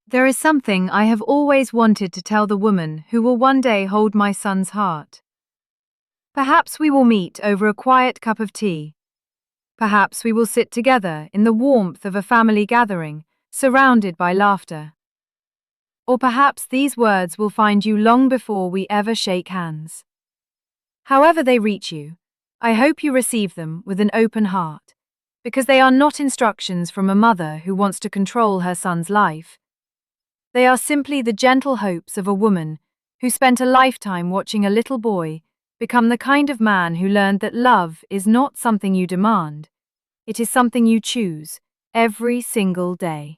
There is something I have always wanted to tell the woman who will one day hold my son's heart. Perhaps we will meet over a quiet cup of tea. Perhaps we will sit together in the warmth of a family gathering, surrounded by laughter. Or perhaps these words will find you long before we ever shake hands. However they reach you, I hope you receive them with an open heart, because they are not instructions from a mother who wants to control her son's life. They are simply the gentle hopes of a woman who spent a lifetime watching a little boy become the kind of man who learned that love is not something you demand, it is something you choose every single day.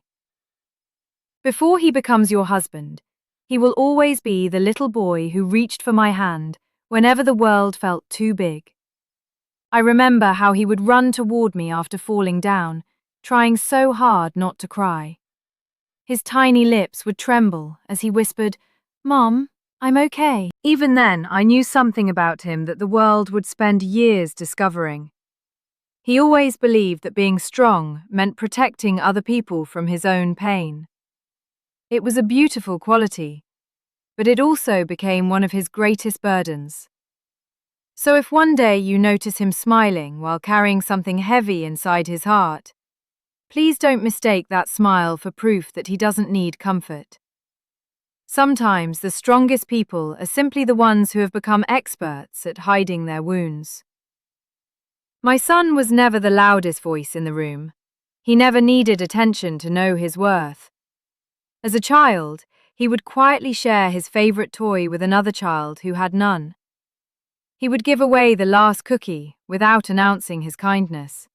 Before he becomes your husband, he will always be the little boy who reached for my hand whenever the world felt too big. I remember how he would run toward me after falling down, trying so hard not to cry. His tiny lips would tremble as he whispered, "Mom, I'm okay." Even then, I knew something about him that the world would spend years discovering. He always believed that being strong meant protecting other people from his own pain. It was a beautiful quality, but it also became one of his greatest burdens. So if one day you notice him smiling while carrying something heavy inside his heart, please don't mistake that smile for proof that he doesn't need comfort. Sometimes the strongest people are simply the ones who have become experts at hiding their wounds. My son was never the loudest voice in the room. He never needed attention to know his worth. As a child, he would quietly share his favorite toy with another child who had none. He would give away the last cookie without announcing his kindness.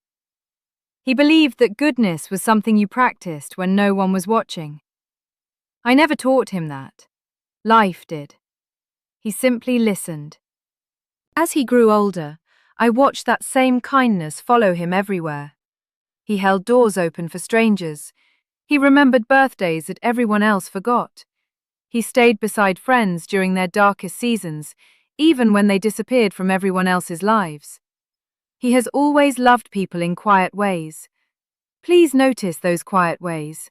He believed that goodness was something you practiced when no one was watching. I never taught him that. Life did. He simply listened. As he grew older, I watched that same kindness follow him everywhere. He held doors open for strangers. He remembered birthdays that everyone else forgot. He stayed beside friends during their darkest seasons, even when they disappeared from everyone else's lives. He has always loved people in quiet ways. Please notice those quiet ways.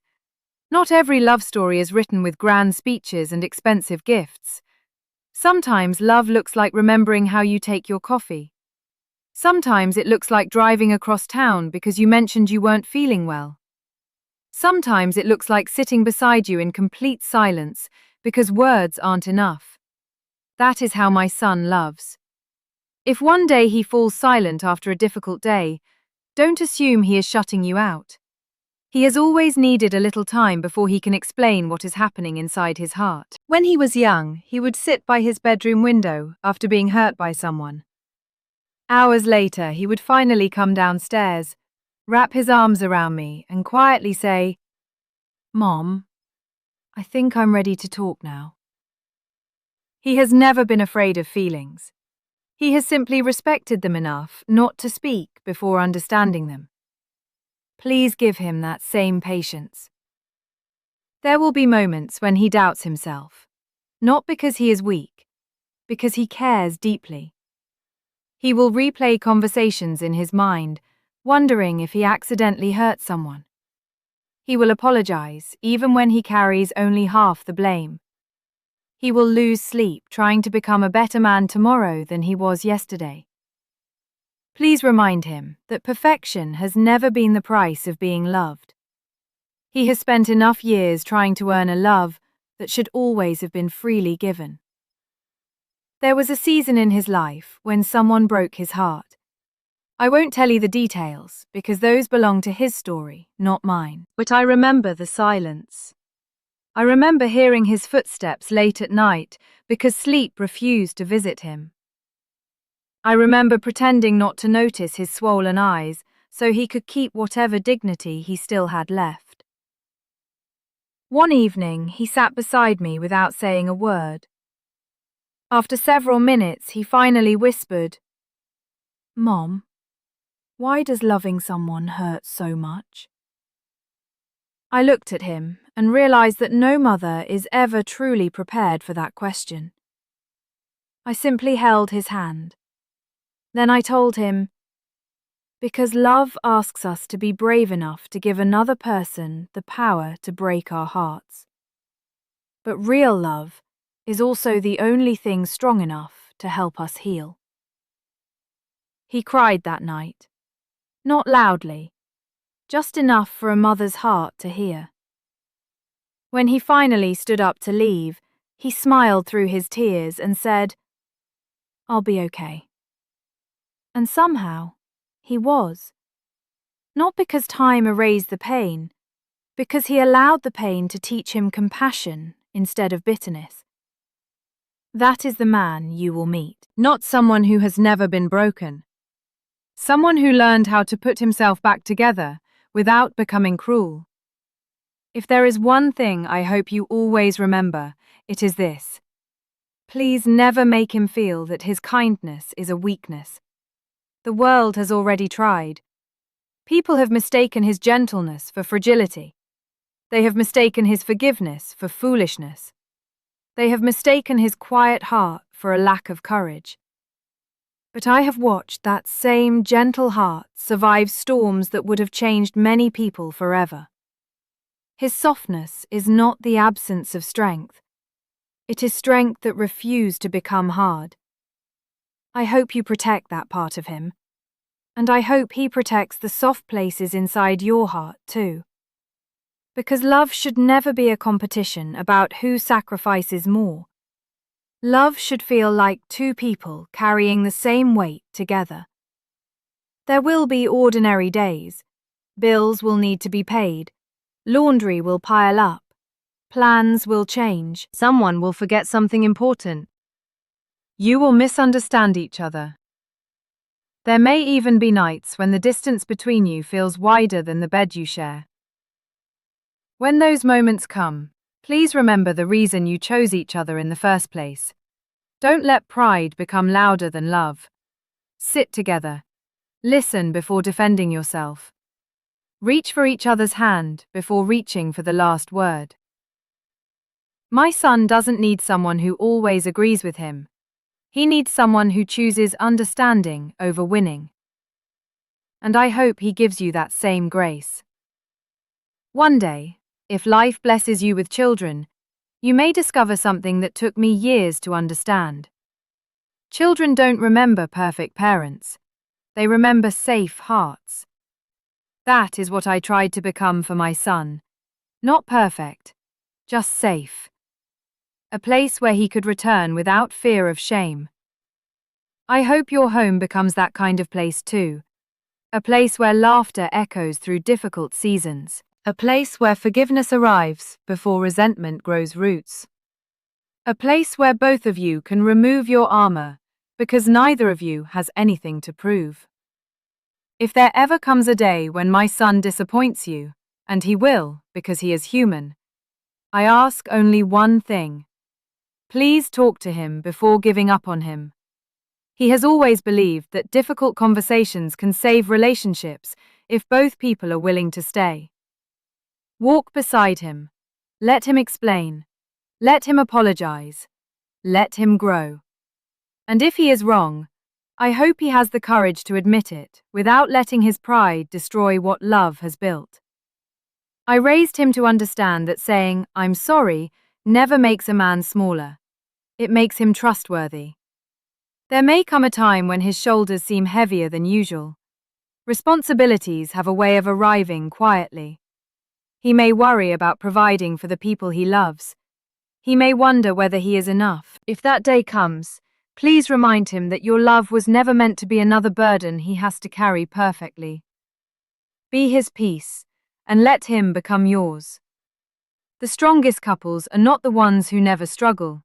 Not every love story is written with grand speeches and expensive gifts. Sometimes love looks like remembering how you take your coffee. Sometimes it looks like driving across town because you mentioned you weren't feeling well. Sometimes it looks like sitting beside you in complete silence because words aren't enough. That is how my son loves. If one day he falls silent after a difficult day, don't assume he is shutting you out. He has always needed a little time before he can explain what is happening inside his heart. When he was young, he would sit by his bedroom window after being hurt by someone. Hours later, he would finally come downstairs, wrap his arms around me, and quietly say, "Mom, I think I'm ready to talk now." He has never been afraid of feelings. He has simply respected them enough not to speak before understanding them. Please give him that same patience. There will be moments when he doubts himself, not because he is weak, because he cares deeply. He will replay conversations in his mind, wondering if he accidentally hurt someone. He will apologize even when he carries only half the blame. He will lose sleep trying to become a better man tomorrow than he was yesterday. Please remind him that perfection has never been the price of being loved. He has spent enough years trying to earn a love that should always have been freely given. There was a season in his life when someone broke his heart. I won't tell you the details because those belong to his story, not mine. But I remember the silence. I remember hearing his footsteps late at night because sleep refused to visit him. I remember pretending not to notice his swollen eyes so he could keep whatever dignity he still had left. One evening, he sat beside me without saying a word. After several minutes, he finally whispered, "Mom, why does loving someone hurt so much?" I looked at him and realized that no mother is ever truly prepared for that question. I simply held his hand. Then I told him, "Because love asks us to be brave enough to give another person the power to break our hearts." But real love is also the only thing strong enough to help us heal. He cried that night, not loudly, just enough for a mother's heart to hear. When he finally stood up to leave, he smiled through his tears and said, "I'll be okay." And somehow, he was. Not because time erased the pain, because he allowed the pain to teach him compassion instead of bitterness. That is the man you will meet. Not someone who has never been broken. Someone who learned how to put himself back together without becoming cruel. If there is one thing I hope you always remember, it is this. Please never make him feel that his kindness is a weakness. The world has already tried. People have mistaken his gentleness for fragility. They have mistaken his forgiveness for foolishness. They have mistaken his quiet heart for a lack of courage. But I have watched that same gentle heart survive storms that would have changed many people forever. His softness is not the absence of strength. It is strength that refused to become hard. I hope you protect that part of him. And I hope he protects the soft places inside your heart too. Because love should never be a competition about who sacrifices more. Love should feel like two people carrying the same weight together. There will be ordinary days. Bills will need to be paid. Laundry will pile up. Plans will change. Someone will forget something important. You will misunderstand each other. There may even be nights when the distance between you feels wider than the bed you share. When those moments come, please remember the reason you chose each other in the first place. Don't let pride become louder than love. Sit together. Listen before defending yourself. Reach for each other's hand before reaching for the last word. My son doesn't need someone who always agrees with him. He needs someone who chooses understanding over winning. And I hope he gives you that same grace. One day, if life blesses you with children, you may discover something that took me years to understand. Children don't remember perfect parents. They remember safe hearts. That is what I tried to become for my son. Not perfect, just safe. A place where he could return without fear of shame. I hope your home becomes that kind of place too. A place where laughter echoes through difficult seasons. A place where forgiveness arrives before resentment grows roots. A place where both of you can remove your armor because neither of you has anything to prove. If there ever comes a day when my son disappoints you, and he will because he is human, I ask only one thing. Please talk to him before giving up on him. He has always believed that difficult conversations can save relationships if both people are willing to stay. Walk beside him. Let him explain. Let him apologize. Let him grow. And if he is wrong, I hope he has the courage to admit it without letting his pride destroy what love has built. I raised him to understand that saying, "I'm sorry," never makes a man smaller. It makes him trustworthy. There may come a time when his shoulders seem heavier than usual. Responsibilities have a way of arriving quietly. He may worry about providing for the people he loves. He may wonder whether he is enough. If that day comes, please remind him that your love was never meant to be another burden he has to carry perfectly. Be his peace, and let him become yours. The strongest couples are not the ones who never struggle.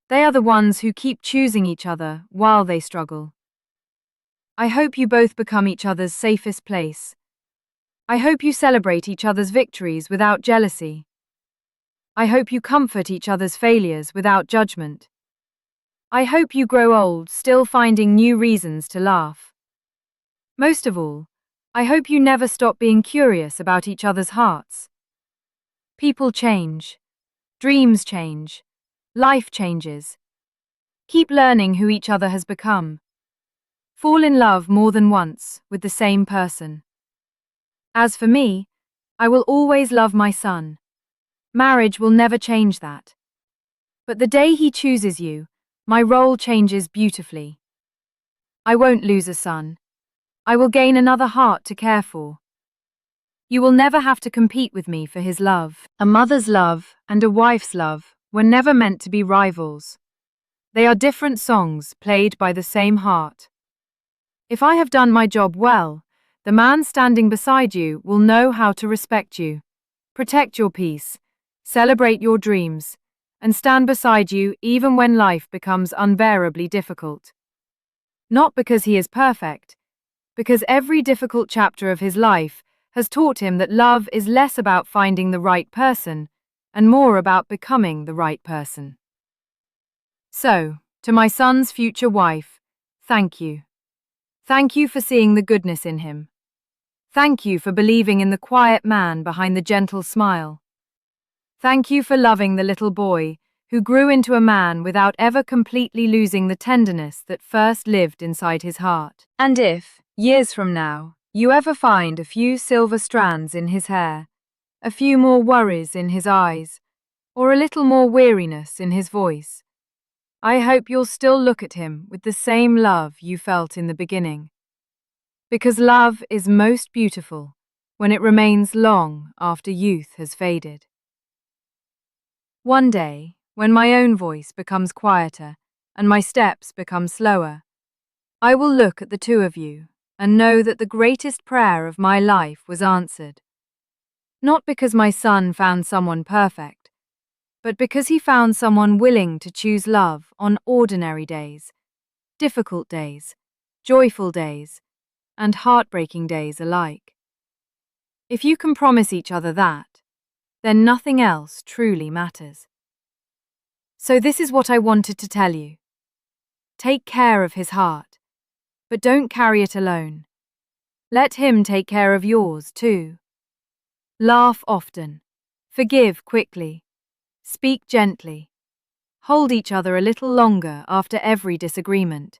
They are the ones who keep choosing each other while they struggle. I hope you both become each other's safest place. I hope you celebrate each other's victories without jealousy. I hope you comfort each other's failures without judgment. I hope you grow old still finding new reasons to laugh. Most of all, I hope you never stop being curious about each other's hearts. People change. Dreams change. Life changes. Keep learning who each other has become. Fall in love more than once with the same person. As for me, I will always love my son. Marriage will never change that. But the day he chooses you, my role changes beautifully. I won't lose a son. I will gain another heart to care for. You will never have to compete with me for his love. A mother's love and a wife's love were never meant to be rivals. They are different songs played by the same heart. If I have done my job well, the man standing beside you will know how to respect you, protect your peace, celebrate your dreams, and stand beside you even when life becomes unbearably difficult. Not because he is perfect, because every difficult chapter of his life has taught him that love is less about finding the right person and more about becoming the right person. So, to my son's future wife, thank you. Thank you for seeing the goodness in him. Thank you for believing in the quiet man behind the gentle smile. Thank you for loving the little boy who grew into a man without ever completely losing the tenderness that first lived inside his heart. And if, years from now, you ever find a few silver strands in his hair, a few more worries in his eyes, or a little more weariness in his voice, I hope you'll still look at him with the same love you felt in the beginning. Because love is most beautiful when it remains long after youth has faded. One day, when my own voice becomes quieter and my steps become slower, I will look at the two of you and know that the greatest prayer of my life was answered. Not because my son found someone perfect, but because he found someone willing to choose love on ordinary days, difficult days, joyful days, and heartbreaking days alike. If you can promise each other that, then nothing else truly matters. So this is what I wanted to tell you. Take care of his heart, but don't carry it alone. Let him take care of yours too. Laugh often, forgive quickly, speak gently, hold each other a little longer after every disagreement.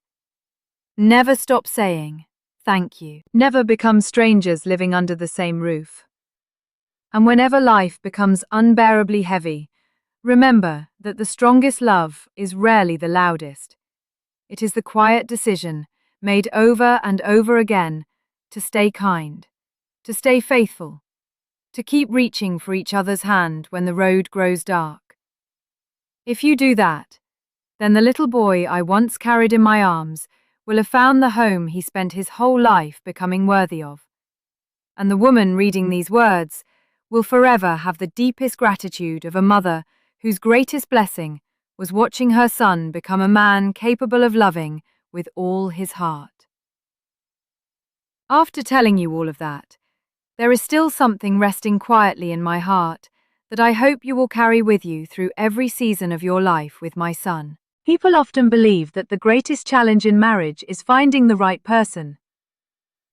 Never stop saying, thank you. Never become strangers living under the same roof. And whenever life becomes unbearably heavy, remember that the strongest love is rarely the loudest. It is the quiet decision, made over and over again, to stay kind, to stay faithful, to keep reaching for each other's hand when the road grows dark. If you do that, then the little boy I once carried in my arms will have found the home he spent his whole life becoming worthy of. And the woman reading these words will forever have the deepest gratitude of a mother whose greatest blessing was watching her son become a man capable of loving with all his heart. After telling you all of that, there is still something resting quietly in my heart that I hope you will carry with you through every season of your life with my son. People often believe that the greatest challenge in marriage is finding the right person.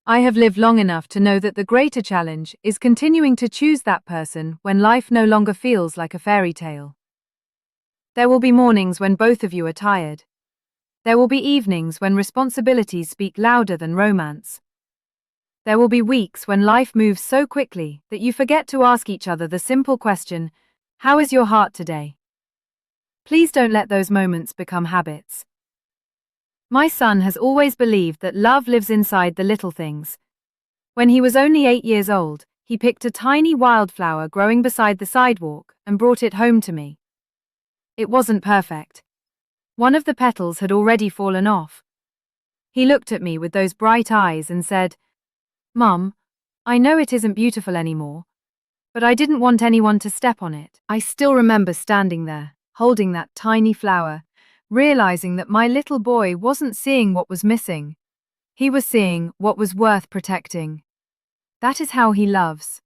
I have lived long enough to know that the greater challenge is continuing to choose that person when life no longer feels like a fairy tale. There will be mornings when both of you are tired. There will be evenings when responsibilities speak louder than romance. There will be weeks when life moves so quickly that you forget to ask each other the simple question, how is your heart today? Please don't let those moments become habits. My son has always believed that love lives inside the little things. When he was only 8 years old, he picked a tiny wildflower growing beside the sidewalk and brought it home to me. It wasn't perfect. One of the petals had already fallen off. He looked at me with those bright eyes and said, "Mum, I know it isn't beautiful anymore, but I didn't want anyone to step on it." I still remember standing there, holding that tiny flower, realizing that my little boy wasn't seeing what was missing. He was seeing what was worth protecting. That is how he loves.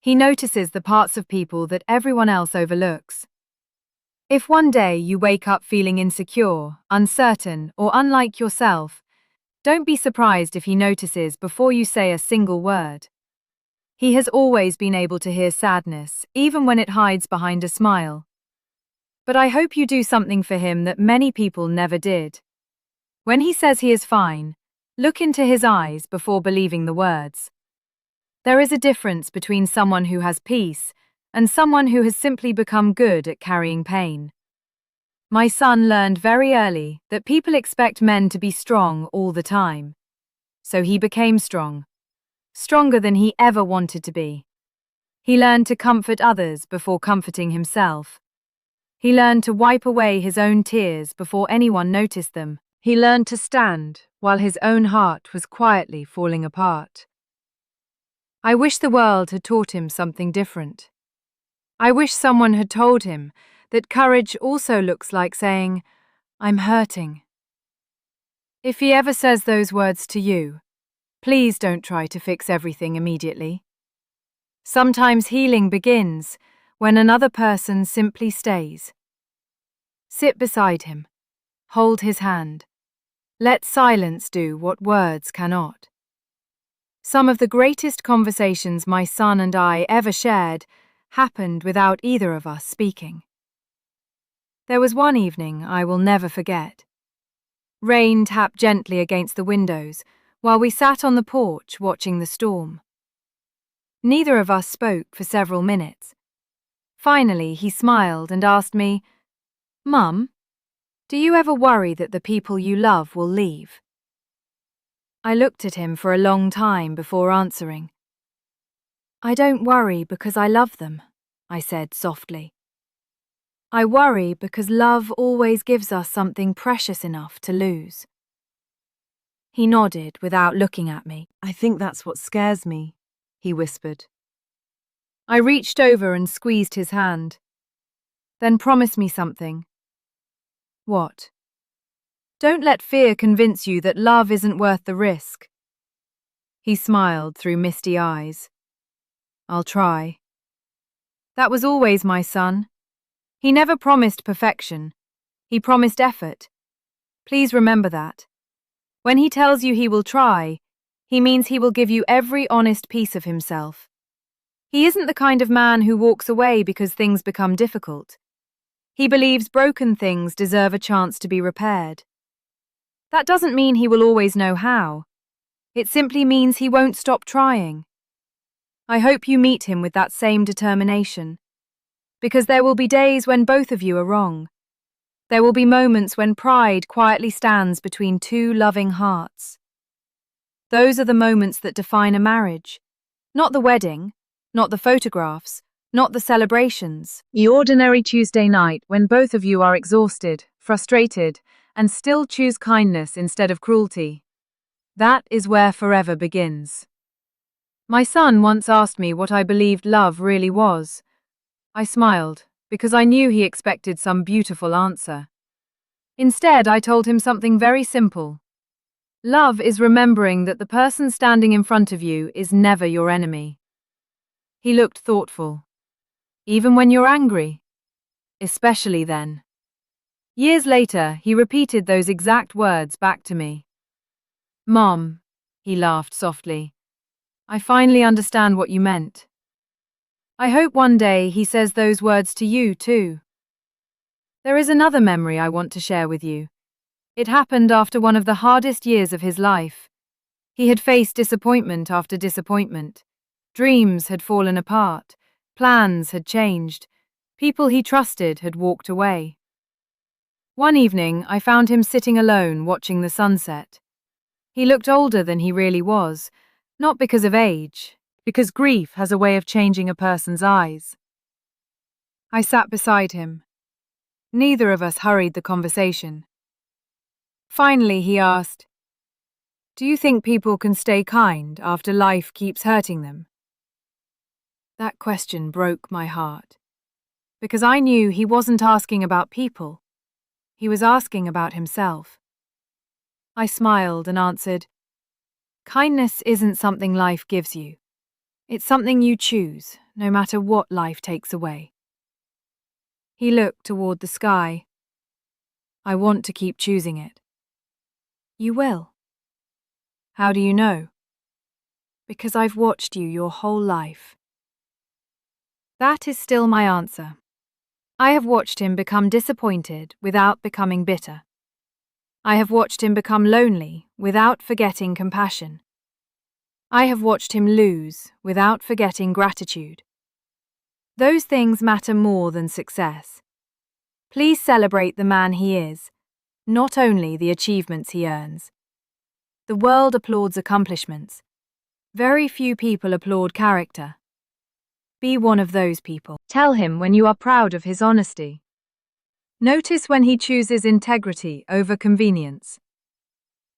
He notices the parts of people that everyone else overlooks. If one day you wake up feeling insecure, uncertain, or unlike yourself, don't be surprised if he notices before you say a single word. He has always been able to hear sadness, even when it hides behind a smile. But I hope you do something for him that many people never did. When he says he is fine, look into his eyes before believing the words. There is a difference between someone who has peace and someone who has simply become good at carrying pain. My son learned very early that people expect men to be strong all the time. So he became strong, stronger than he ever wanted to be. He learned to comfort others before comforting himself. He learned to wipe away his own tears before anyone noticed them. He learned to stand while his own heart was quietly falling apart. I wish the world had taught him something different. I wish someone had told him that courage also looks like saying, "I'm hurting." If he ever says those words to you, please don't try to fix everything immediately. Sometimes healing begins when another person simply stays. Sit beside him. Hold his hand. Let silence do what words cannot. Some of the greatest conversations my son and I ever shared happened without either of us speaking. There was one evening I will never forget. Rain tapped gently against the windows while we sat on the porch watching the storm. Neither of us spoke for several minutes. Finally, he smiled and asked me, "Mum, do you ever worry that the people you love will leave?" I looked at him for a long time before answering. "I don't worry because I love them," I said softly. "I worry because love always gives us something precious enough to lose." He nodded without looking at me. "I think that's what scares me," he whispered. I reached over and squeezed his hand. "Then promise me something." "What?" "Don't let fear convince you that love isn't worth the risk." He smiled through misty eyes. "I'll try." That was always my son. He never promised perfection. He promised effort. Please remember that. When he tells you he will try, he means he will give you every honest piece of himself. He isn't the kind of man who walks away because things become difficult. He believes broken things deserve a chance to be repaired. That doesn't mean he will always know how. It simply means he won't stop trying. I hope you meet him with that same determination. Because there will be days when both of you are wrong. There will be moments when pride quietly stands between two loving hearts. Those are the moments that define a marriage. Not the wedding, not the photographs, not the celebrations. The ordinary Tuesday night when both of you are exhausted, frustrated, and still choose kindness instead of cruelty. That is where forever begins. My son once asked me what I believed love really was. I smiled, because I knew he expected some beautiful answer. Instead, I told him something very simple. Love is remembering that the person standing in front of you is never your enemy. He looked thoughtful. Even when you're angry? Especially then. Years later, he repeated those exact words back to me. "Mom," he laughed softly, "I finally understand what you meant." I hope one day he says those words to you too. There is another memory I want to share with you. It happened after one of the hardest years of his life. He had faced disappointment after disappointment. Dreams had fallen apart. Plans had changed. People he trusted had walked away. One evening, I found him sitting alone watching the sunset. He looked older than he really was, not because of age, because grief has a way of changing a person's eyes. I sat beside him. Neither of us hurried the conversation. Finally, he asked, "Do you think people can stay kind after life keeps hurting them?" That question broke my heart, because I knew he wasn't asking about people. He was asking about himself. I smiled and answered, "Kindness isn't something life gives you. It's something you choose, no matter what life takes away." He looked toward the sky. "I want to keep choosing it." "You will." "How do you know?" "Because I've watched you your whole life." That is still my answer. I have watched him become disappointed without becoming bitter. I have watched him become lonely without forgetting compassion. I have watched him lose without forgetting gratitude. Those things matter more than success. Please celebrate the man he is, not only the achievements he earns. The world applauds accomplishments. Very few people applaud character. Be one of those people. Tell him when you are proud of his honesty. Notice when he chooses integrity over convenience.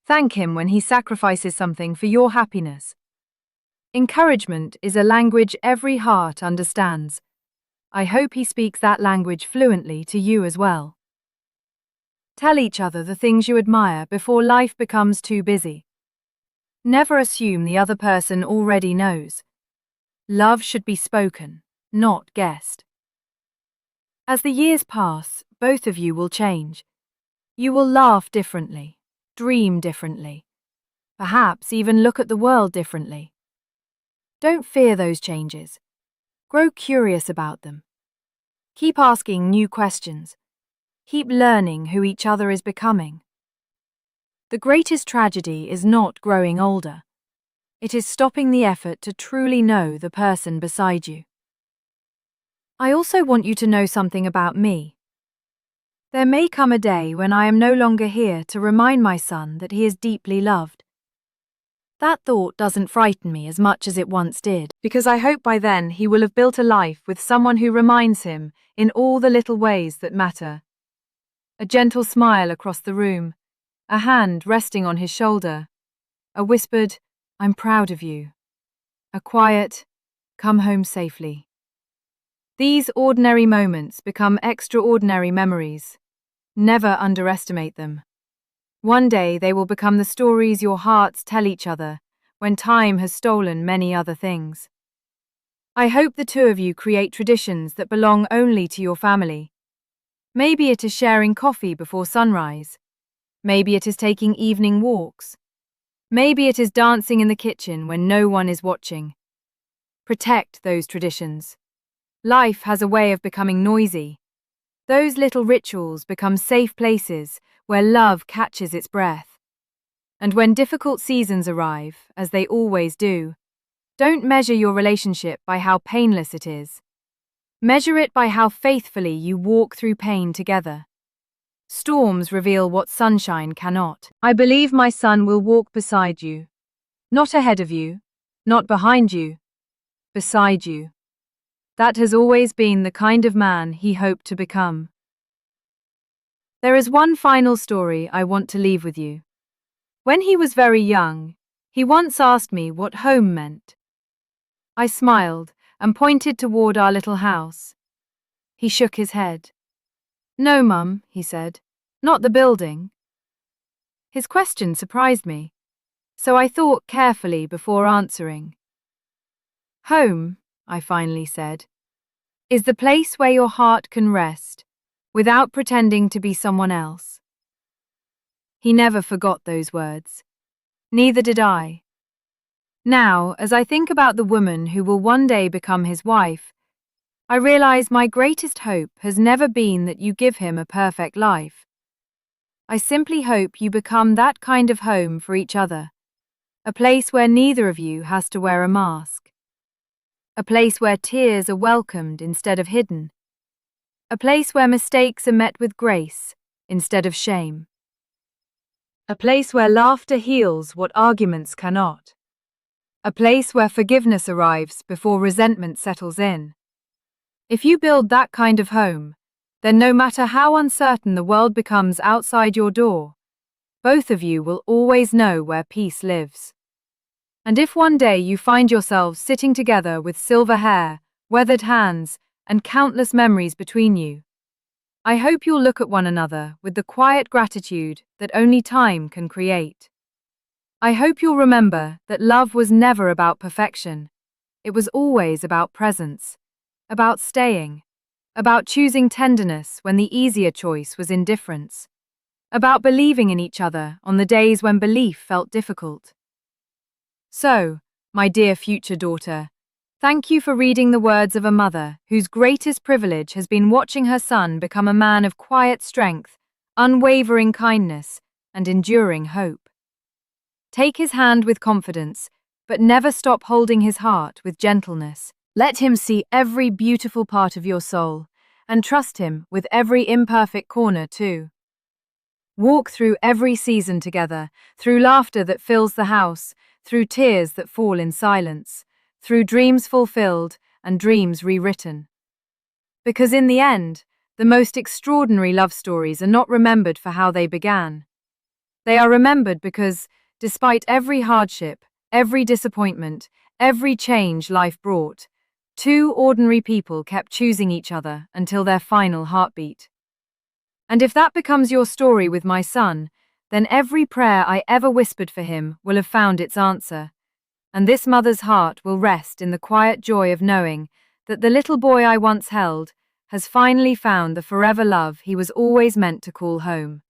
Thank him when he sacrifices something for your happiness. Encouragement is a language every heart understands. I hope he speaks that language fluently to you as well. Tell each other the things you admire before life becomes too busy. Never assume the other person already knows. Love should be spoken, not guessed. As the years pass, both of you will change. You will laugh differently, dream differently, perhaps even look at the world differently. Don't fear those changes. Grow curious about them. Keep asking new questions. Keep learning who each other is becoming. The greatest tragedy is not growing older. It is stopping the effort to truly know the person beside you. I also want you to know something about me. There may come a day when I am no longer here to remind my son that he is deeply loved. That thought doesn't frighten me as much as it once did, because I hope by then he will have built a life with someone who reminds him in all the little ways that matter. A gentle smile across the room, a hand resting on his shoulder, a whispered, "I'm proud of you," a quiet, "Come home safely." These ordinary moments become extraordinary memories. Never underestimate them. One day they will become the stories your hearts tell each other when time has stolen many other things. I hope the two of you create traditions that belong only to your family. Maybe it is sharing coffee before sunrise. Maybe it is taking evening walks. Maybe it is dancing in the kitchen when no one is watching. Protect those traditions. Life has a way of becoming noisy. Those little rituals become safe places where love catches its breath. And when difficult seasons arrive, as they always do, don't measure your relationship by how painless it is. Measure it by how faithfully you walk through pain together. Storms reveal what sunshine cannot. I believe my son will walk beside you. Not ahead of you, not behind you, beside you. That has always been the kind of man he hoped to become. There is one final story I want to leave with you. When he was very young, he once asked me what home meant. I smiled and pointed toward our little house. He shook his head. "No, Mum," he said, "not the building." His question surprised me, so I thought carefully before answering. "Home," I finally said, "is the place where your heart can rest, without pretending to be someone else." He never forgot those words. Neither did I. Now, as I think about the woman who will one day become his wife, I realize my greatest hope has never been that you give him a perfect life. I simply hope you become that kind of home for each other, a place where neither of you has to wear a mask, a place where tears are welcomed instead of hidden, a place where mistakes are met with grace instead of shame, a place where laughter heals what arguments cannot, a place where forgiveness arrives before resentment settles in. If you build that kind of home, then no matter how uncertain the world becomes outside your door, both of you will always know where peace lives. And if one day you find yourselves sitting together with silver hair, weathered hands, and countless memories between you, I hope you'll look at one another with the quiet gratitude that only time can create. I hope you'll remember that love was never about perfection. It was always about presence, about staying, about choosing tenderness when the easier choice was indifference, about believing in each other on the days when belief felt difficult. So, my dear future daughter, thank you for reading the words of a mother whose greatest privilege has been watching her son become a man of quiet strength, unwavering kindness, and enduring hope. Take his hand with confidence, but never stop holding his heart with gentleness, Let him see every beautiful part of your soul, and trust him with every imperfect corner too. Walk through every season together, through laughter that fills the house, through tears that fall in silence, through dreams fulfilled and dreams rewritten. Because in the end, the most extraordinary love stories are not remembered for how they began. They are remembered because, despite every hardship, every disappointment, every change life brought, two ordinary people kept choosing each other until their final heartbeat. And if that becomes your story with my son, then every prayer I ever whispered for him will have found its answer, and this mother's heart will rest in the quiet joy of knowing that the little boy I once held has finally found the forever love he was always meant to call home.